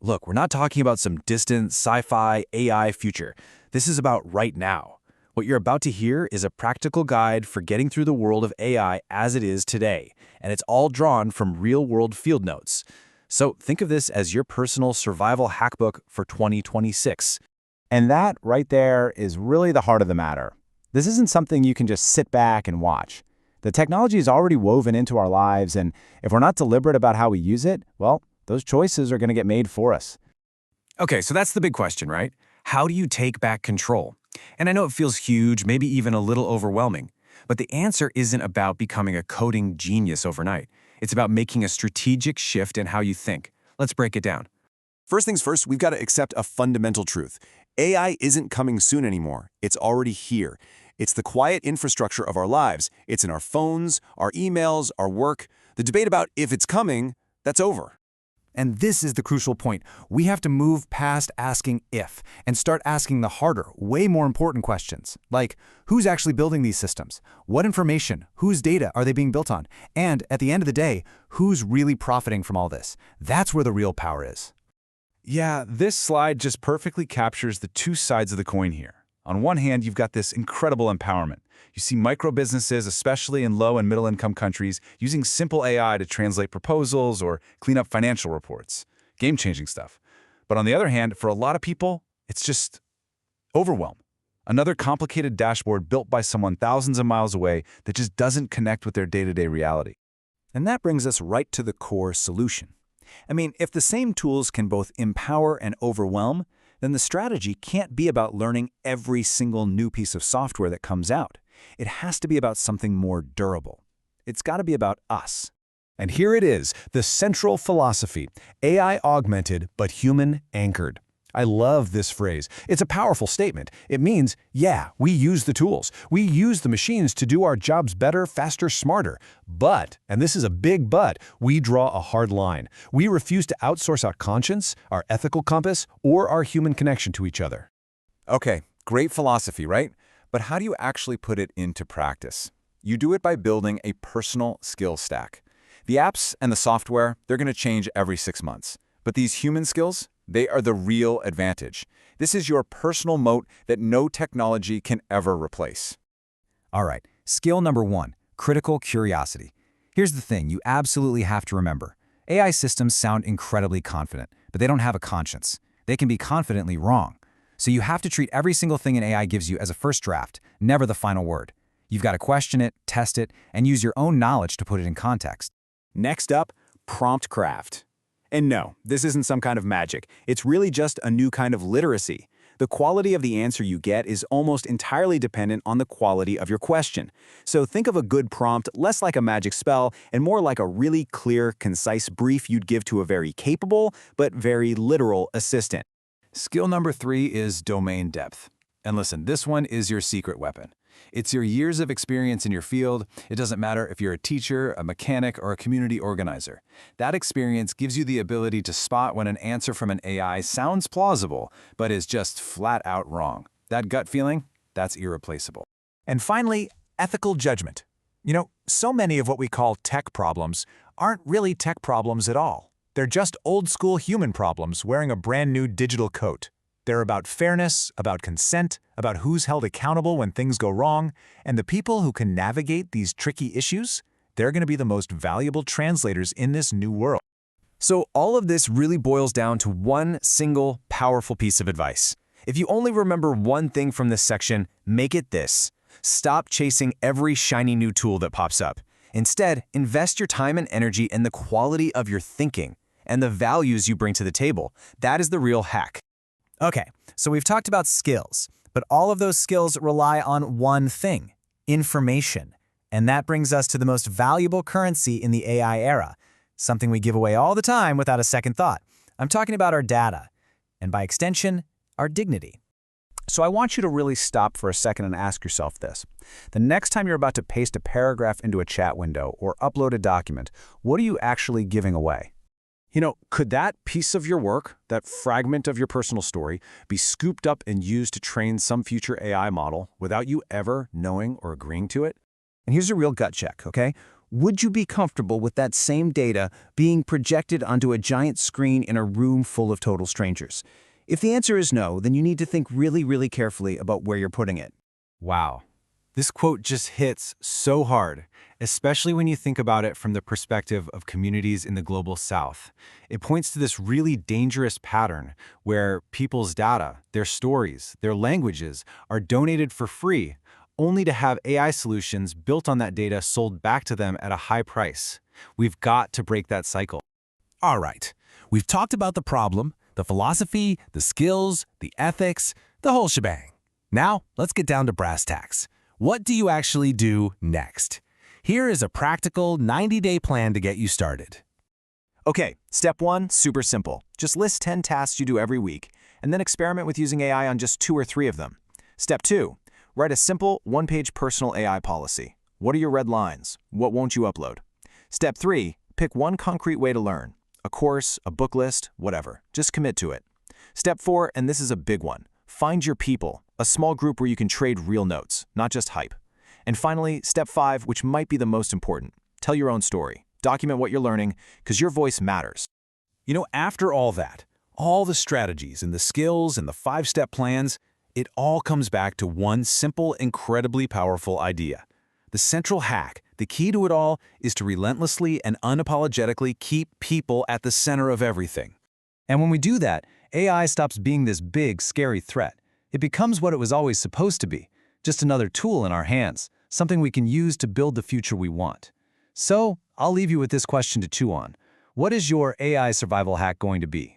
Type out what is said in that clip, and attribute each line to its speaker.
Speaker 1: Look, we're not talking about some distant sci-fi AI future. This is about right now. What you're about to hear is a practical guide for getting through the world of AI as it is today, and it's all drawn from real-world field notes. So think of this as your personal survival hackbook for 2026.
Speaker 2: And that right there is really the heart of the matter. This isn't something you can just sit back and watch. The technology is already woven into our lives, and if we're not deliberate about how we use it, well, those choices are going to get made for us.
Speaker 1: Okay, so that's the big question, right? How do you take back control? And I know it feels huge, maybe even a little overwhelming, but the answer isn't about becoming a coding genius overnight. It's about making a strategic shift in how you think. Let's break it down.
Speaker 3: First things first, we've got to accept a fundamental truth. AI isn't coming soon anymore. It's already here. It's the quiet infrastructure of our lives. It's in our phones, our emails, our work. The debate about if it's coming, that's over.
Speaker 4: And this is the crucial point. We have to move past asking if and start asking the harder, way more important questions, like who's actually building these systems? What information, whose data are they being built on? And at the end of the day, who's really profiting from all this? That's where the real power is.
Speaker 5: Yeah, this slide just perfectly captures the two sides of the coin here. On one hand, you've got this incredible empowerment. You see micro businesses, especially in low and middle income countries, using simple AI to translate proposals or clean up financial reports. Game-changing stuff. But on the other hand, for a lot of people, it's just overwhelm. Another complicated dashboard built by someone thousands of miles away that just doesn't connect with their day-to-day reality.
Speaker 4: And that brings us right to the core solution. I mean, if the same tools can both empower and overwhelm, then the strategy can't be about learning every single new piece of software that comes out. It has to be about something more durable. It's got to be about us.
Speaker 6: And here it is, the central philosophy, AI augmented but human anchored. I love this phrase. It's a powerful statement. It means, yeah, we use the tools. We use the machines to do our jobs better, faster, smarter. But, and this is a big but, we draw a hard line. We refuse to outsource our conscience, our ethical compass, or our human connection to each other.
Speaker 2: Okay, great philosophy, right? But how do you actually put it into practice? You do it by building a personal skill stack. The apps and the software, they're going to change every 6 months. But these human skills, they are the real advantage. This is your personal moat that no technology can ever replace.
Speaker 4: All right, skill number 1, critical curiosity. Here's the thing you absolutely have to remember. AI systems sound incredibly confident, but they don't have a conscience. They can be confidently wrong. So you have to treat every single thing an AI gives you as a first draft, never the final word. You've got to question it, test it, and use your own knowledge to put it in context.
Speaker 3: Next up, prompt craft. And no, this isn't some kind of magic. It's really just a new kind of literacy. The quality of the answer you get is almost entirely dependent on the quality of your question. So think of a good prompt less like a magic spell and more like a really clear, concise brief you'd give to a very capable but very literal assistant.
Speaker 1: Skill number 3 is domain depth. And listen, this one is your secret weapon. It's your years of experience in your field. It doesn't matter if you're a teacher, a mechanic, or a community organizer. That experience gives you the ability to spot when an answer from an AI sounds plausible, but is just flat out wrong. That gut feeling, that's irreplaceable.
Speaker 6: And finally, ethical judgment. You know, so many of what we call tech problems aren't really tech problems at all. They're just old-school human problems wearing a brand new digital coat. They're about fairness, about consent, about who's held accountable when things go wrong, and the people who can navigate these tricky issues, they're going to be the most valuable translators in this new world.
Speaker 1: So all of this really boils down to one single powerful piece of advice. If you only remember one thing from this section, make it this. Stop chasing every shiny new tool that pops up. Instead, invest your time and energy in the quality of your thinking and the values you bring to the table. That is the real hack.
Speaker 4: Okay, so we've talked about skills, but all of those skills rely on one thing, information. And that brings us to the most valuable currency in the AI era, something we give away all the time without a second thought. I'm talking about our data, and by extension, our dignity.
Speaker 2: So I want you to really stop for a second and ask yourself this. The next time you're about to paste a paragraph into a chat window or upload a document, what are you actually giving away? You know, could that piece of your work, that fragment of your personal story, be scooped up and used to train some future AI model without you ever knowing or agreeing to it? And here's a real gut check, okay?
Speaker 3: Would you be comfortable with that same data being projected onto a giant screen in a room full of total strangers? If the answer is no, then you need to think really, really carefully about where you're putting it.
Speaker 4: Wow. This quote just hits so hard, especially when you think about it from the perspective of communities in the global south. It points to this really dangerous pattern where people's data, their stories, their languages are donated for free, only to have AI solutions built on that data sold back to them at a high price. We've got to break that cycle.
Speaker 6: All right, we've talked about the problem, the philosophy, the skills, the ethics, the whole shebang. Now, let's get down to brass tacks. What do you actually do next? Here is a practical 90-day plan to get you started.
Speaker 3: Okay, step 1, super simple. Just list 10 tasks you do every week, and then experiment with using AI on just 2 or 3 of them. Step 2, write a simple, one-page personal AI policy. What are your red lines? What won't you upload? Step 3, pick one concrete way to learn. A course, a book list, whatever. Just commit to it. Step 4, and this is a big one. Find your people, a small group where you can trade real notes, not just hype. And finally, step 5, which might be the most important. Tell your own story. Document what you're learning, because your voice matters.
Speaker 6: You know, after all that, all the strategies and the skills and the 5-step plans, it all comes back to one simple, incredibly powerful idea. The central hack, the key to it all, is to relentlessly and unapologetically keep people at the center of everything.
Speaker 4: And when we do that, AI stops being this big, scary threat. It becomes what it was always supposed to be, just another tool in our hands, something we can use to build the future we want. So, I'll leave you with this question to chew on. What is your AI survival hack going to be?